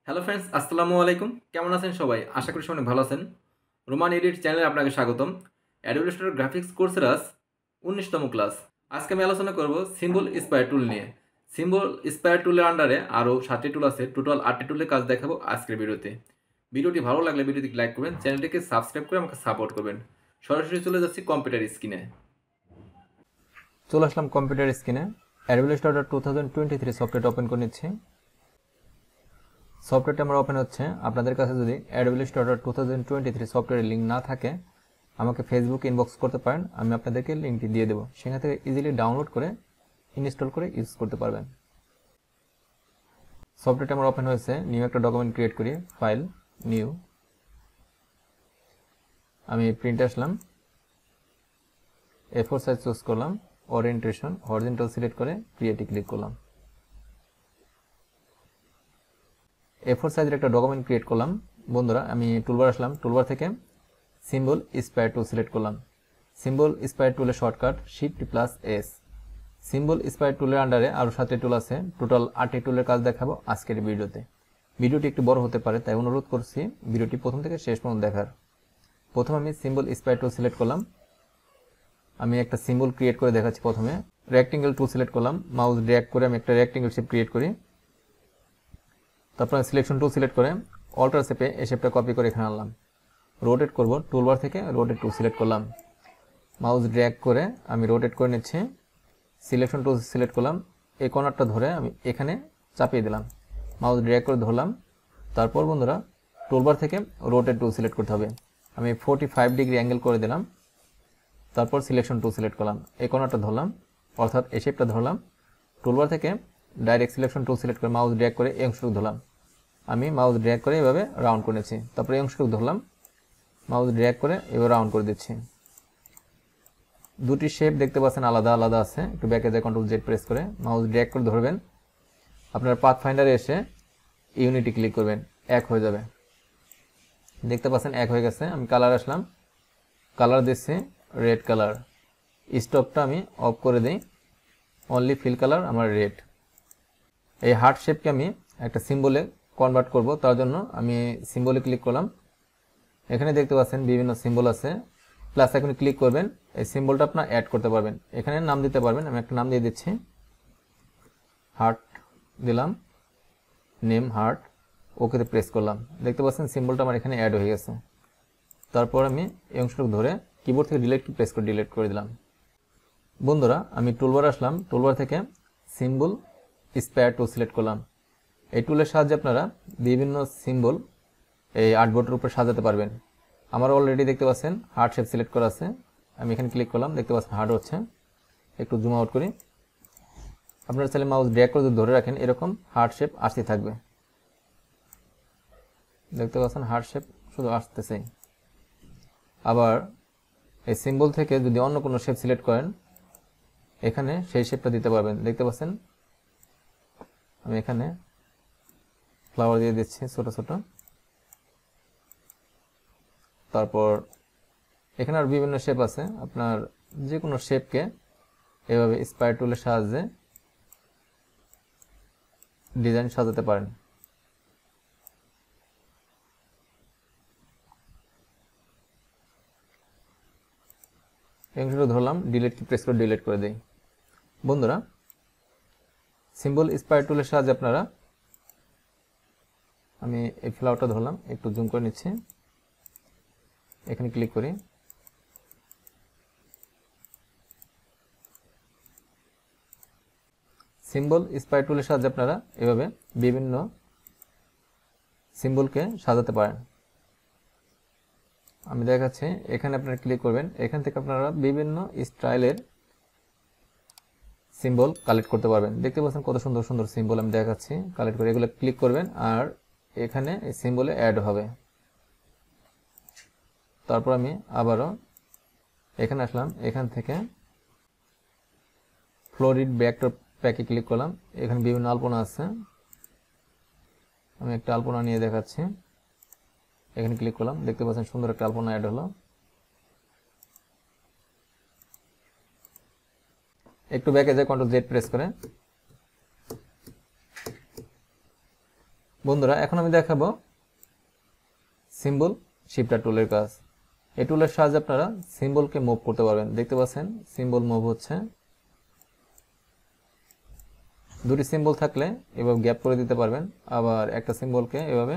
Hello friends, আসসালামু আলাইকুম। কেমন আছেন সবাই? আশা করি সবাই অনেক ভালো আছেন। রোমান এডিট চ্যানেলে আপনাকে স্বাগতম। অ্যাডোবি ইলাস্ট্রেটর গ্রাফিক্স কোর্সের 19তম ক্লাস। আজকে আমি আলোচনা করব সিম্বল স্পায়ার টুল নিয়ে। সিম্বল স্পায়ার টুলের আন্ডারে আরও 7টি টুল আছে। টোটাল 8টি টুলের কাজ দেখাবো আজকের ভিডিওতে। ভিডিওটি ভালো লাগলে ভিডিওটিকে লাইক করবেন, চ্যানেলটিকে সাবস্ক্রাইব করে আমাকে সাপোর্ট করবেন। সরাসরি চলে যাচ্ছি কম্পিউটার স্ক্রিনে। চলে আসলাম কম্পিউটার স্ক্রিনে। অ্যাডোবি ইলাস্ট্রেটর 2023 সফটওয়্যারটা ওপেন করে নিচ্ছি। সফটওয়্যারটা আমার ওপেন হচ্ছে। আপনাদের কাছে যদি Adobe Illustrator 2023 সফটওয়্যারের লিঙ্ক না থাকে আমাকে ফেসবুকে ইনবক্স করতে পারেন, আমি আপনাদেরকে লিঙ্কটি দিয়ে দেবো। সেখান থেকে ইজিলি ডাউনলোড করে ইনস্টল করে ইউজ করতে পারবেন। সফটওয়্যারটা আমার ওপেন হয়েছে। নিউ একটা ডকুমেন্ট ক্রিয়েট করি, ফাইল, নিউ। আমি প্রিন্ট আসলাম, A4 সাইজ চুজ করলাম, ওরিয়েন্টেশন হরিজন্টাল সিলেক্ট করে ক্রিয়েটে ক্লিক করলাম। A4 সাইজের একটা ডকুমেন্ট ক্রিয়েট করলাম। বন্ধুরা, আমি টুলবার আসলাম, টুলবার থেকে সিম্বল স্পায়ার টুল সিলেক্ট করলাম। সিম্বল স্পায়ার টুলের শর্টকাট Shift+S। সিম্বল স্পায়ার টুলের আন্ডারে আরও 7টি টুল আছে। টোটাল 8টি টুলের কাজ দেখাবো আজকের ভিডিওতে। ভিডিওটি একটু বড় হতে পারে, তাই অনুরোধ করছি ভিডিওটি প্রথম থেকে শেষ পর্যন্ত দেখার। প্রথম আমি সিম্বল স্পায়ার টুল সিলেক্ট করলাম। আমি একটা সিম্বল ক্রিয়েট করে দেখাচ্ছি। প্রথমে রেক্টেঙ্গেল টুল সিলেক্ট করলাম, মাউস ড্র্যাগ করে আমি একটা রেক্টেঙ্গেল শেপ ক্রিয়েট করি। তারপর সিলেকশন টুল সিলেক্ট করে অল্টার শেপে এই শেপটা কপি করে এখানে আনলাম। রোটেট করব, টুলবার থেকে রোটেট টুল সিলেক্ট করলাম, মাউস ড্র্যাগ করে আমি রোটেট করে নিচ্ছি। সিলেকশন টুল সিলেক্ট করলাম, এই কর্নারটা ধরে আমি এখানে চাপিয়ে দিলাম, মাউস ড্র্যাগ করে ধরলাম। তারপর বন্ধুরা টুলবার থেকে রোটেট টুল সিলেক্ট করতে হবে। আমি 45 ডিগ্রি অ্যাঙ্গেল করে দিলাম। তারপর সিলেকশন টুল সিলেক্ট করলাম, এই কর্নারটা ধরলাম, অর্থাৎ এই শেপটা ধরলাম। টুলবার থেকে ডাইরেক্ট সিলেকশন টুল সিলেক্ট করে মাউস ড্র্যাগ করে এই অংশটুকু ধরলাম। আমি মাউস ড্র্যাগ করে এভাবে রাউন্ড করে নিচ্ছি। তারপরে এই অংশটুকু ধরলাম, মাউস ড্র্যাগ করে এভাবে রাউন্ড করে দিচ্ছি। দুটি শেপ দেখতে পাচ্ছেন আলাদা আলাদা আছে। একটু ব্যাকে যায় কন্ট্রোল জেড প্রেস করে মাউস ড্র্যাগ করে ধরবেন। আপনার পাথ ফাইন্ডারে এসে ইউনিটি ক্লিক করবেন, এক হয়ে যাবে। দেখতে পাচ্ছেন এক হয়ে গেছে। আমি কালার আসলাম, কালার দিচ্ছি রেড কালার। স্টপটা আমি অফ করে দিই, অনলি ফিল কালার আমার রেড। এই হার্ট শেপকে আমি একটা সিম্বলে কনভার্ট করব, তার জন্য আমি সিম্বলে ক্লিক করলাম। এখানে দেখতে পাচ্ছেন বিভিন্ন সিম্বল আছে, প্লাস এখন ক্লিক করবেন, এই সিম্বলটা আপনার অ্যাড করতে পারবেন। এখানে নাম দিতে পারবেন, আমি একটা নাম দিয়ে দিচ্ছি, হার্ট দিলাম, নেম হার্ট, ওকেতে প্রেস করলাম। দেখতে পাচ্ছেন সিম্বলটা আমার এখানে অ্যাড হয়ে গেছে। তারপর আমি এই অংশটুকু ধরে কিবোর্ড থেকে ডিলিট প্রেস করে ডিলিট করে দিলাম। বন্ধুরা, আমি টুলবার আসলাম, টুলবার থেকে সিম্বল স্পায়ার টুল সিলেক্ট করলাম। এই টুলের সাহায্যে আপনারা বিভিন্ন সিম্বল এই আর্টবোর্ডের উপর সাজাতে পারবেন। আমার অলরেডি দেখতে পাচ্ছেন হার্ট শেপ সিলেক্ট করা আছে। আমি এখানে ক্লিক করলাম, দেখতে পাচ্ছেন হার্ট হচ্ছে। একটু জুম আউট করি। আপনারা চাইলে মাউস ড্র্যাগ করে যদি ধরে রাখেন এরকম হার্ট শেপ আসতে থাকবে। দেখতে পাচ্ছেন হার্ট শেপ শুধু আসতেছে। আবার এই সিম্বল থেকে যদি অন্য কোনো শেপ সিলেক্ট করেন এখানে সেই শেপটা দিতে পারবেন। দেখতে পাচ্ছেন আমি এখানে ফ্লাওয়ার দিয়ে দিচ্ছি ছোট ছোট। তারপর এখানে আর বিভিন্ন শেপ আছে, আপনার যে কোনো শেপকে এভাবে স্পায়ার টুলের সাহায্যে ডিজাইন সাজাতে পারেন। অংশটা ধরলাম, ডিলিট কি প্রেস করে ডিলিট করে দিই। বন্ধুরা, সিম্বল স্পায়ার টুলের সাহায্যে আপনারা, আমি এই ফ্লাওয়ারটা ধরলাম, একটু জুম করে নিচ্ছি, এখানে ক্লিক করি। সিম্বল স্পায়ার টুলের সাহায্যে আপনারা এভাবে বিভিন্ন সিম্বলকে সাজাতে পারেন। আমি দেখাচ্ছি, এখানে আপনারা ক্লিক করবেন, এখান থেকে আপনারা বিভিন্ন স্টাইলের সিম্বল কালেক্ট করতে পারবেন। দেখতে পাচ্ছেন কত সুন্দর সুন্দর সিম্বল আমি দেখাচ্ছি কালেক্ট করে। এগুলো ক্লিক করবেন আর এখানে এই সিম্বলে অ্যাড হবে। তারপর আমি আবারও এখানে আসলাম, এখান থেকে ফ্লোরিড ব্যাকড্রপ প্যাকে ক্লিক করলাম। এখানে বিভিন্ন আলপনা আছে, আমি একটা আলপনা নিয়ে দেখাচ্ছি। এখানে ক্লিক করলাম, দেখতে পাচ্ছেন সুন্দর একটা আলপনা অ্যাড হলো। একটু ব্যাকে যায় কন্ট্রোল জেড প্রেস করে বন্ধুরা এখন আমি দেখাবো সিম্বল শিফটার টুলের কাজ। এই টুলের সাহায্যে আপনারা সিম্বলকে মুভ করতে পারবেন। দেখতে পাচ্ছেন সিম্বল মুভ হচ্ছে। দুটি সিম্বল থাকলে এভাবে গ্যাপ করে দিতে পারবেন, আবার একটা সিম্বলকে এভাবে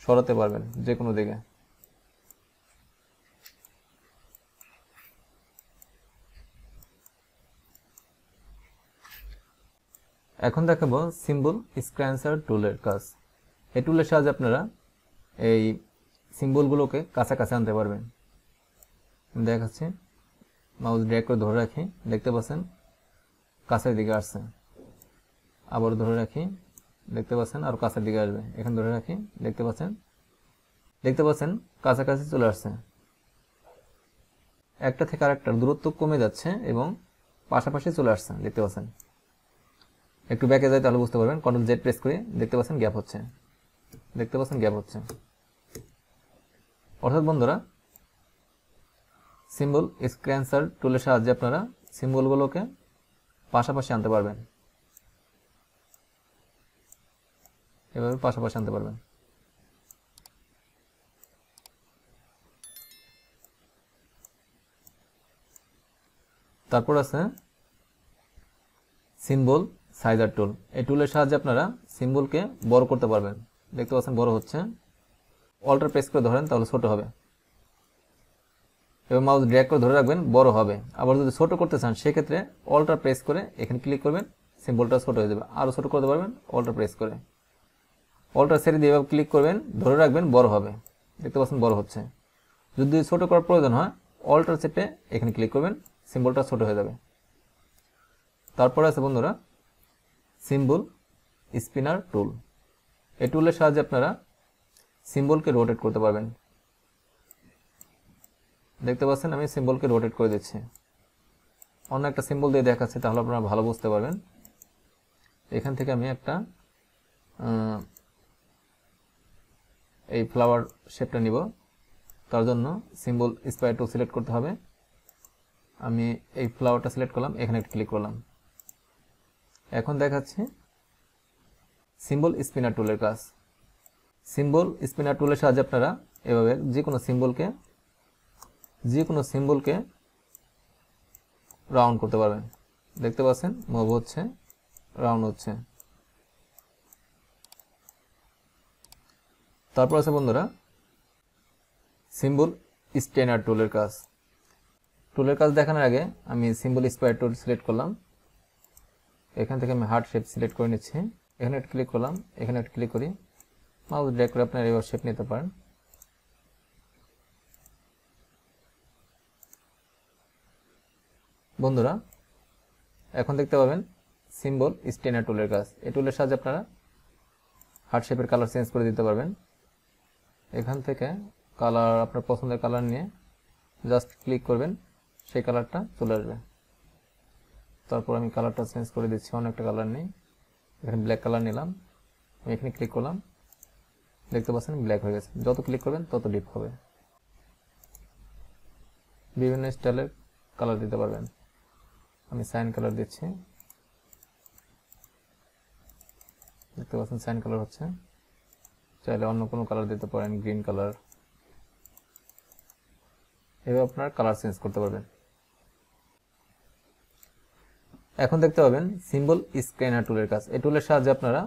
সরাতে পারবেন যে কোনো দিকে। এখন দেখাবো সিম্বল স্ক্র্যাচার টুলের কাজ। এই টুলের সাহায্যে আপনারা এই সিম্বলগুলোকে কাছাকাছি আনতে পারবেন। দেখাচ্ছি, মাউস ড্র্যাগ করে ধরে রাখি, দেখতে পাচ্ছেন কাছের দিকে আসছে। আবার ধরে রাখি, দেখতে পাচ্ছেন আর কাছের দিকে আসবে। এখানে ধরে রাখি, দেখতে পাচ্ছেন কাছাকাছি চলে আসছে। একটা থেকে আরেকটার দূরত্ব কমে যাচ্ছে এবং পাশাপাশি চলে আসছে, দেখতে পাচ্ছেন। একটু ব্যাকে যাই তাহলে বুঝতে পারবেন। কন্ট্রোল জেড প্রেস করে দেখতে পাচ্ছেন গ্যাপ হচ্ছে, অর্থাৎ বন্ধুরা সিম্বল স্ক্র্যাচার টুলের সাহায্যে আপনারা সিম্বলগুলোকে পাশাপাশি আনতে পারবেন, এভাবে পাশাপাশি আনতে পারবেন। তারপর আছে সিম্বল সাইজার টুল। এই টুলের সাহায্যে আপনারা সিম্বলকে বড় করতে পারবেন। দেখতে পাচ্ছেন বড় হচ্ছে। অল্টার প্রেস করে ধরেন তাহলে ছোট হবে, এবং মাউস ড্র্যাগ করে ধরে রাখবেন, বড় হবে। আবার যদি ছোট করতে চান সেক্ষেত্রে অল্টার প্রেস করে এখানে ক্লিক করবেন, সিম্বলটা ছোট হয়ে যাবে। আরও ছোট করতে পারবেন অল্টার প্রেস করে। অল্টার ছেড়ে দিয়ে এভাবে ক্লিক করবেন, ধরে রাখবেন, বড় হবে। দেখতে পাচ্ছেন বড় হচ্ছে। যদি ছোট করার প্রয়োজন হয় অল্টার চেপে এখানে ক্লিক করবেন, সিম্বলটা ছোট হয়ে যাবে। তারপরে আছে বন্ধুরা সিম্বল স্পিনার টুল। এই টুলের সাহায্যে আপনারা সিম্বলকে রোটেট করতে পারবেন। দেখতে পাচ্ছেন আমি সিম্বলকে রোটেট করে দিচ্ছি। অন্য একটা সিম্বল দিয়ে দেখাচ্ছি তাহলে আপনারা ভালো বুঝতে পারবেন। এখান থেকে আমি একটা এই ফ্লাওয়ার শেপটা নিব। তার জন্য সিম্বল স্পায়ার টুল সিলেক্ট করতে হবে। আমি এই ফ্লাওয়ারটা সিলেক্ট করলাম, এখানে একটা ক্লিক করলাম। এখন দেখাচ্ছি সিম্বল স্পিনার টুলের কাজ। সিম্বল স্পিনার টুলের সাহায্যে আপনারা এভাবে যে কোনো সিম্বলকে রাউন্ড করতে পারবেন। দেখতে পাচ্ছেন মুভ হচ্ছে, রাউন্ড হচ্ছে। তারপর আছে বন্ধুরা সিম্বল স্টেনার টুলের কাজ। টুলের কাজ দেখানোর আগে আমি সিম্বল স্পায়ার টুল সিলেক্ট করলাম। এখান থেকে আমি হার্ট শেপ সিলেক্ট করে নিচ্ছি। এখানে একটা ক্লিক করলাম, এখানে একটা ক্লিক করি। মাউস ড্র্যাগ করে আপনারা এবার শেপ নিতে পারেন। বন্ধুরা এখন দেখতে পাবেন সিম্বল স্টেনার টুলের কাজ। এই টুলের সাহায্যে আপনারা হার্ট শেপের কালার চেঞ্জ করে দিতে পারবেন। এখান থেকে কালার আপনার পছন্দের কালার নিয়ে জাস্ট ক্লিক করবেন, সেই কালারটা চলে আসবে। তারপর আমি কালারটা চেঞ্জ করে দিচ্ছি, অনেকটা কালার নেই। এখানে ব্ল্যাক কালার নিলাম, আমি এখানে ক্লিক করলাম, দেখতে পাচ্ছেন ব্ল্যাক হয়ে গেছে। যত ক্লিক করবেন তত ডিপ হবে। বিভিন্ন স্টাইলের কালার দিতে পারবেন। আমি সাইন কালার দিচ্ছি, দেখতে পাচ্ছেন সাইন কালার হচ্ছে। চাইলে অন্য কোনো কালার দিতে পারেন, গ্রিন কালার। এভাবে আপনার কালার চেঞ্জ করতে পারবেন। এখন দেখতে পাবেন সিম্বল স্ক্যানার টুলের কাজ। এই টুলের সাহায্যে আপনারা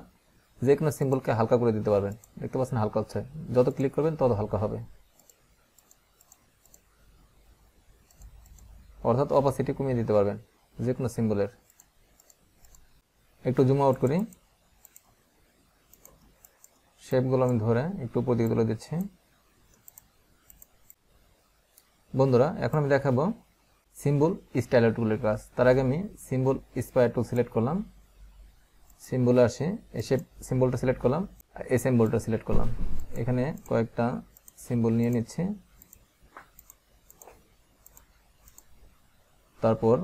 যে কোনো সিম্বলকে হালকা করে দিতে পারবেন। দেখতে পাচ্ছেন হালকা হচ্ছে, যত ক্লিক করবেন তত হালকা হবে। অর্থাৎ অপাসিটি কমিয়ে দিতে পারবেন যে কোনো সিম্বলের। একটু জুম আউট করি, শেপগুলো আমি ধরে একটু উপর দিকে তুলে দিচ্ছি। বন্ধুরা এখন আমি দেখাবো সিম্বল স্টাইলার টুলের কাজ। তার আগে আমি সিম্বল স্পায়ার টুল সিলেক্ট করলাম, সিম্বলে আসে এসে সিম্বলটা সিলেক্ট করলাম, এই সিম্বলটা সিলেক্ট করলাম। এখানে কয়েকটা সিম্বল নিয়ে নিচ্ছি। তারপর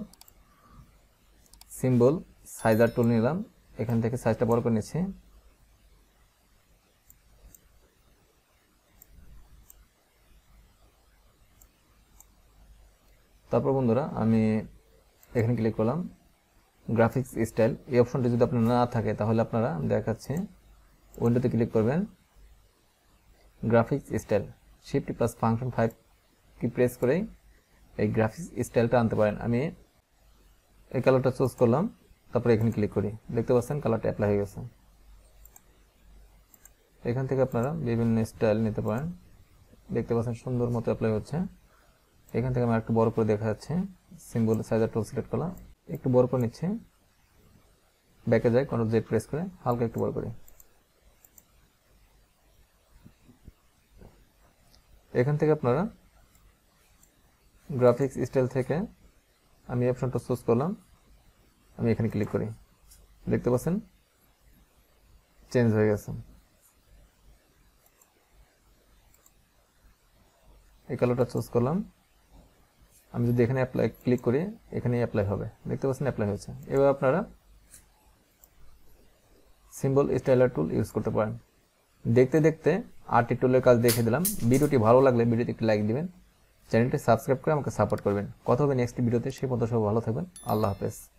সিম্বল সাইজার টুল নিলাম, এখান থেকে সাইজটা বড় করে নিচ্ছি। তারপর বন্ধুরা আমি এখানে ক্লিক করলাম গ্রাফিক্স স্টাইল। এই অপশনটি যদি আপনার না থাকে তাহলে আপনারা দেখাচ্ছে উইন্ডোতে ক্লিক করবেন, graphics style, shift plus function 5 কি প্রেস করেই এই গ্রাফিক্স স্টাইলটা আনতে পারেন। আমি এই কালারটা চুজ করলাম, তারপরে এখানে ক্লিক করি, দেখতে পাচ্ছেন কালারটা অ্যাপ্লাই হয়ে গেছে। এখান থেকে আপনারা বিভিন্ন স্টাইল নিতে পারেন, দেখতে পাচ্ছেন সুন্দর মতো অ্যাপ্লাই হচ্ছে। এখান থেকে আমি একটু বড় করে দেখা যাচ্ছে, সিম্বল সাইজার টুল সিলেক্ট করলাম, একটু বড় করে নিচ্ছে, ব্যাকে যাই, কন্ট্রোল জেড প্রেস করে হালকা একটু বড় করি। এখান থেকে আপনারা গ্রাফিক্স স্টাইল থেকে আমি অপশনটা চুজ করলাম, আমি এখানে ক্লিক করি, দেখতে পাচ্ছেন চেঞ্জ হয়ে গেছে। এই কালারটা চুজ করলাম, আমি যদি এখানে অ্যাপ্লাই ক্লিক করি এখানেই অ্যাপ্লাই হবে, দেখতে পাচ্ছেন অ্যাপ্লাই হয়েছে। এবার আপনারা সিম্বল স্টাইলার টুল ইউজ করতে পারেন। দেখতে দেখতে আর্টি টুলের কাজ দেখে দিলাম। ভিডিওটি ভালো লাগলে ভিডিওতে একটি লাইক দিবেন, চ্যানেলটি সাবস্ক্রাইব করে আমাকে সাপোর্ট করবেন। কথা হবে নেক্সট ভিডিওতে, সেই পর্যন্ত সব ভালো থাকবেন। আল্লাহ হাফেজ।